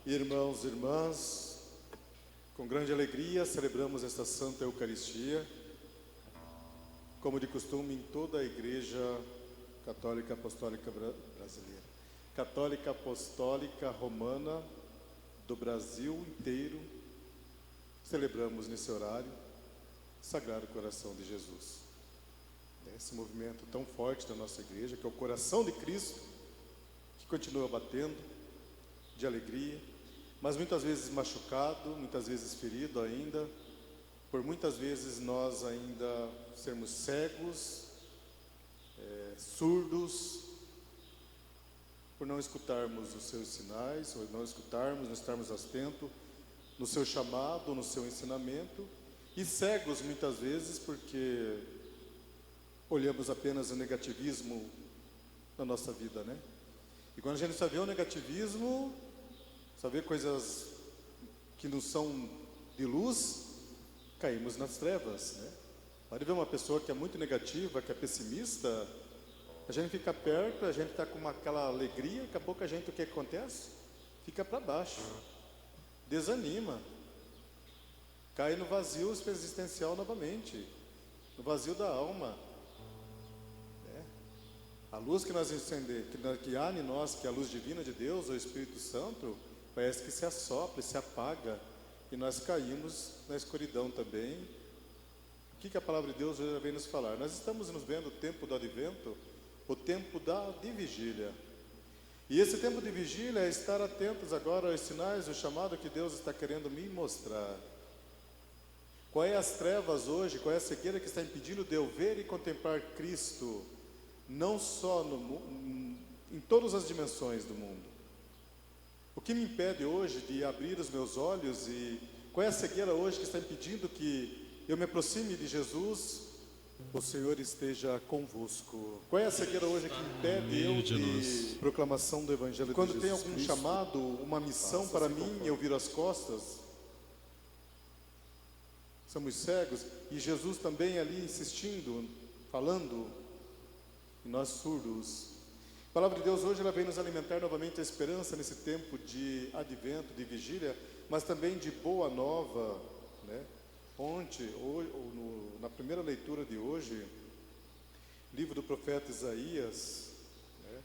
Irmãos e irmãs, com grande alegria celebramos esta Santa Eucaristia, como de costume em toda a Igreja Católica Apostólica Brasileira, Católica Apostólica Romana do Brasil inteiro. Celebramos nesse horário o Sagrado Coração de Jesus. Esse movimento tão forte da nossa Igreja, que é o coração de Cristo, que continua batendo de alegria, mas muitas vezes machucado, muitas vezes ferido ainda, por muitas vezes nós ainda sermos cegos, surdos, por não escutarmos os seus sinais, ou não escutarmos, não estarmos atentos no seu chamado, no seu ensinamento, e cegos muitas vezes porque olhamos apenas o negativismo na nossa vida, né? E quando a gente só vê o negativismo, só vê coisas que não são de luz, caímos nas trevas, né? Pode ver uma pessoa que é muito negativa, que é pessimista, a gente fica perto, a gente está com aquela alegria, daqui a pouco a gente, o que acontece? Fica para baixo, desanima, cai no vazio existencial novamente, no vazio da alma. A luz que nós acendemos, que há em nós, que é a luz divina de Deus, o Espírito Santo, parece que se assopra, se apaga, e nós caímos na escuridão também. O que a palavra de Deus hoje vem nos falar? Nós estamos nos vendo o tempo do advento, o tempo de vigília. E esse tempo de vigília é estar atentos agora aos sinais, o chamado que Deus está querendo me mostrar. Qual é as trevas hoje, qual é a cegueira que está impedindo de eu ver e contemplar Cristo, não só em todas as dimensões do mundo? O que me impede hoje de abrir os meus olhos, e qual é a cegueira hoje que está impedindo que eu me aproxime de Jesus? O Senhor esteja convosco. Qual é a cegueira hoje que impede eu de proclamação do Evangelho de Jesus? Quando tem algum chamado, uma missão para mim, eu viro as costas. Somos cegos, e Jesus também ali insistindo, falando, e nós surdos. A palavra de Deus hoje ela vem nos alimentar novamente a esperança nesse tempo de advento, de vigília, mas também de boa nova, né? Ontem, na primeira leitura de hoje, livro do profeta Isaías, né?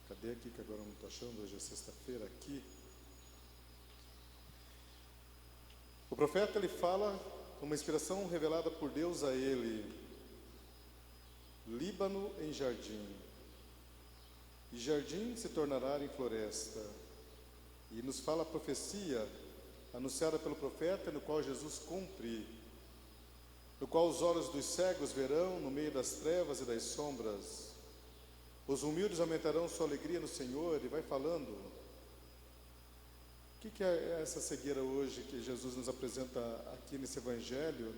Cadê aqui que agora eu não estou achando, hoje é sexta-feira aqui. O profeta ele fala, uma inspiração revelada por Deus a ele: Líbano em jardim, e jardim se tornará em floresta. E nos fala a profecia anunciada pelo profeta, no qual Jesus cumpre, no qual os olhos dos cegos verão no meio das trevas e das sombras, os humildes aumentarão sua alegria no Senhor. E vai falando. O que é essa cegueira hoje que Jesus nos apresenta aqui nesse Evangelho?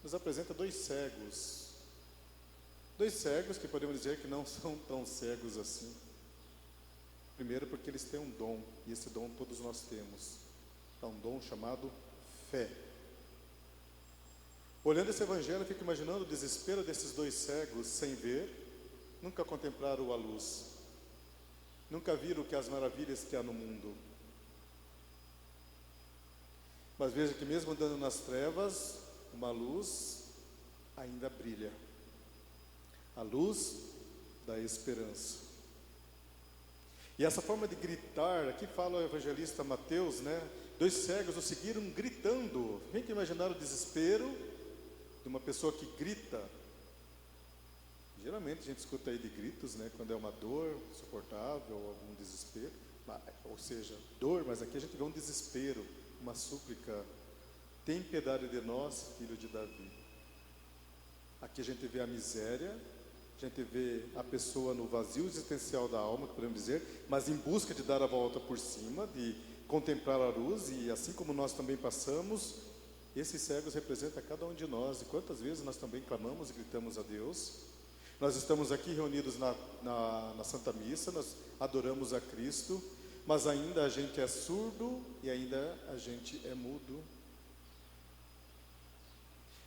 Nos apresenta dois cegos que podemos dizer que não são tão cegos assim. Primeiro porque eles têm um dom, e esse dom todos nós temos. É um dom chamado fé. Olhando esse Evangelho, eu fico imaginando o desespero desses dois cegos sem ver, nunca contemplaram a luz, nunca viram que as maravilhas que há no mundo. Mas veja que mesmo andando nas trevas, uma luz ainda brilha. A luz da esperança. E essa forma de gritar, aqui fala o evangelista Mateus, né? Dois cegos o seguiram gritando. Vem que imaginar o desespero de uma pessoa que grita. Geralmente a gente escuta aí de gritos, né? Quando é uma dor insuportável, algum desespero. Ou seja, dor, mas aqui a gente vê um desespero, uma súplica. Tem piedade de nós, filho de Davi. Aqui a gente vê a miséria, a gente vê a pessoa no vazio existencial da alma, que podemos dizer, mas em busca de dar a volta por cima, de contemplar a luz, e assim como nós também passamos, esses cegos representam cada um de nós. E quantas vezes nós também clamamos e gritamos a Deus? Nós estamos aqui reunidos na Santa Missa, nós adoramos a Cristo, mas ainda a gente é surdo e ainda a gente é mudo.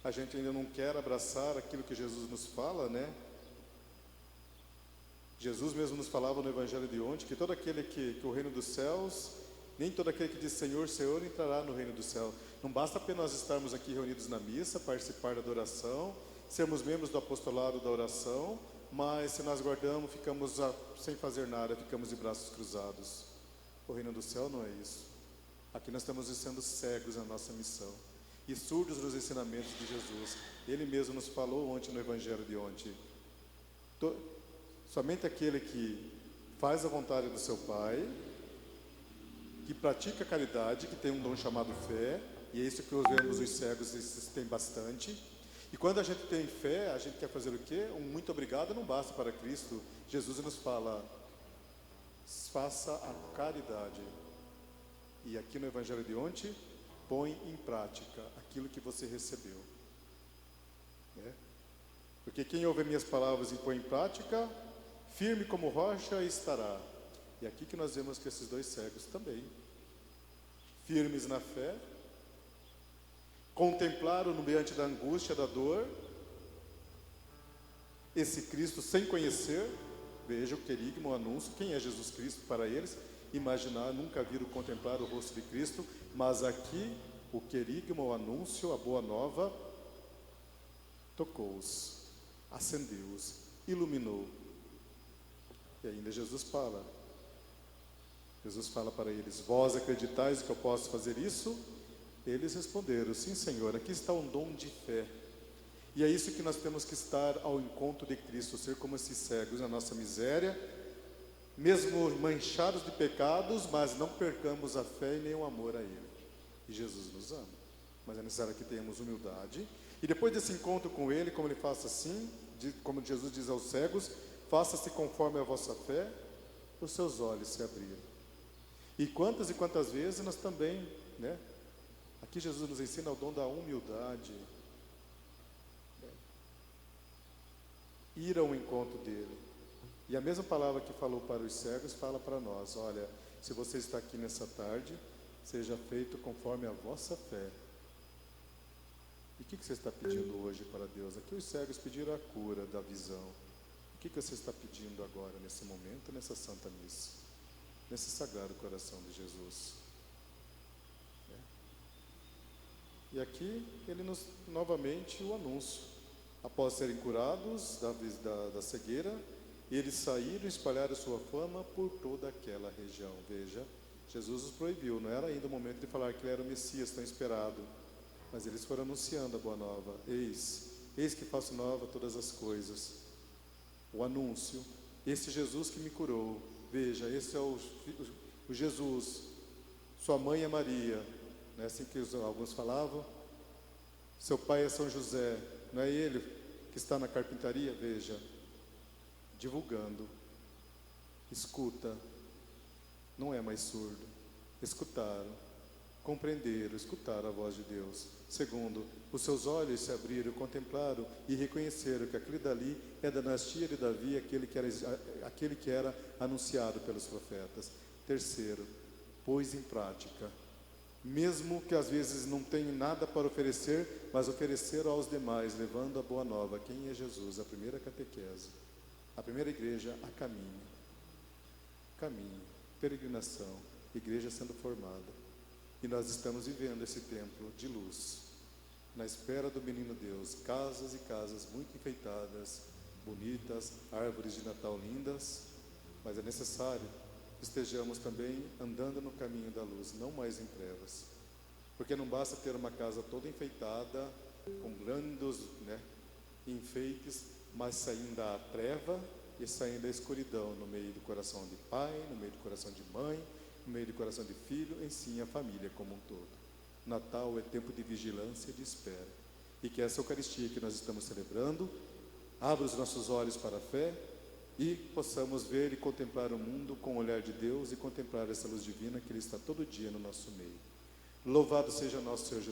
A gente ainda não quer abraçar aquilo que Jesus nos fala, né? Jesus mesmo nos falava no Evangelho de ontem, que todo aquele que o reino dos céus Nem todo aquele que diz Senhor, Senhor entrará no reino do céu. Não basta apenas estarmos aqui reunidos na missa, participar da adoração, sermos membros do apostolado da oração, mas se nós guardamos, ficamos sem fazer nada, ficamos de braços cruzados. O reino do céu não é isso. Aqui nós estamos sendo cegos na nossa missão e surdos nos ensinamentos de Jesus. Ele mesmo nos falou ontem no Evangelho de ontem. Somente aquele que faz a vontade do seu Pai, que pratica a caridade, que tem um dom chamado fé, e é isso que nós vemos os cegos, esses têm bastante. E quando a gente tem fé, a gente quer fazer o quê? Um muito obrigado não basta para Cristo. Jesus nos fala, faça a caridade. E aqui no Evangelho de ontem, põe em prática aquilo que você recebeu. Porque quem ouve minhas palavras e põe em prática, firme como rocha estará. E aqui que nós vemos que esses dois cegos também, firmes na fé, contemplaram no meio da angústia, da dor, esse Cristo sem conhecer. Veja o querigma, o anúncio, quem é Jesus Cristo para eles? Imaginar, nunca viram contemplar o rosto de Cristo, mas aqui o querigma, o anúncio, a boa nova, tocou-os, acendeu-os, iluminou. E ainda Jesus fala para eles, vós acreditais que eu posso fazer isso? Eles responderam, sim Senhor, aqui está um dom de fé. E é isso que nós temos que estar ao encontro de Cristo, ser como esses cegos na nossa miséria, mesmo manchados de pecados, mas não percamos a fé e nem o amor a Ele. E Jesus nos ama, mas é necessário que tenhamos humildade. E depois desse encontro com Ele, como Ele faça assim, como Jesus diz aos cegos, faça-se conforme a vossa fé, os seus olhos se abriram. E quantas vezes nós também, aqui Jesus nos ensina o dom da humildade, ir ao encontro dele. E a mesma palavra que falou para os cegos, fala para nós, olha, se você está aqui nessa tarde, seja feito conforme a vossa fé. E o que você está pedindo hoje para Deus? Aqui os cegos pediram a cura da visão. O que você está pedindo agora, nesse momento, nessa Santa Missa? Nesse Sagrado Coração de Jesus? E aqui, ele nos, novamente, o anúncio. Após serem curados da cegueira, eles saíram e espalharam sua fama por toda aquela região. Veja, Jesus os proibiu, não era ainda o momento de falar que ele era o Messias tão esperado, mas eles foram anunciando a boa nova. Eis que faço nova todas as coisas. O anúncio, esse Jesus que me curou, veja, esse é o Jesus, sua mãe é Maria, não é assim que alguns falavam? Seu pai é São José, não é ele que está na carpintaria? Veja, divulgando, escuta, não é mais surdo, escutaram, compreenderam, escutaram a voz de Deus. Segundo, os seus olhos se abriram, contemplaram e reconheceram que aquele dali é da dinastia de Davi, aquele que era anunciado pelos profetas. Terceiro, pôs em prática, mesmo que às vezes não tenham nada para oferecer, mas ofereceram aos demais, levando a boa nova. Quem é Jesus? A primeira catequese, a primeira igreja a caminho, peregrinação, igreja sendo formada. E nós estamos vivendo esse tempo de luz, na espera do menino Deus, casas e casas muito enfeitadas, bonitas, árvores de Natal lindas, mas é necessário que estejamos também andando no caminho da luz, não mais em trevas, porque não basta ter uma casa toda enfeitada, com grandes enfeites, mas saindo da treva e saindo da escuridão, no meio do coração de pai, no meio do coração de mãe, no meio do coração de filho, em sim a família como um todo. Natal é tempo de vigilância e de espera, e que essa Eucaristia que nós estamos celebrando abra os nossos olhos para a fé e possamos ver e contemplar o mundo com o olhar de Deus e contemplar essa luz divina que Ele está todo dia no nosso meio. Louvado seja nosso Senhor Jesus.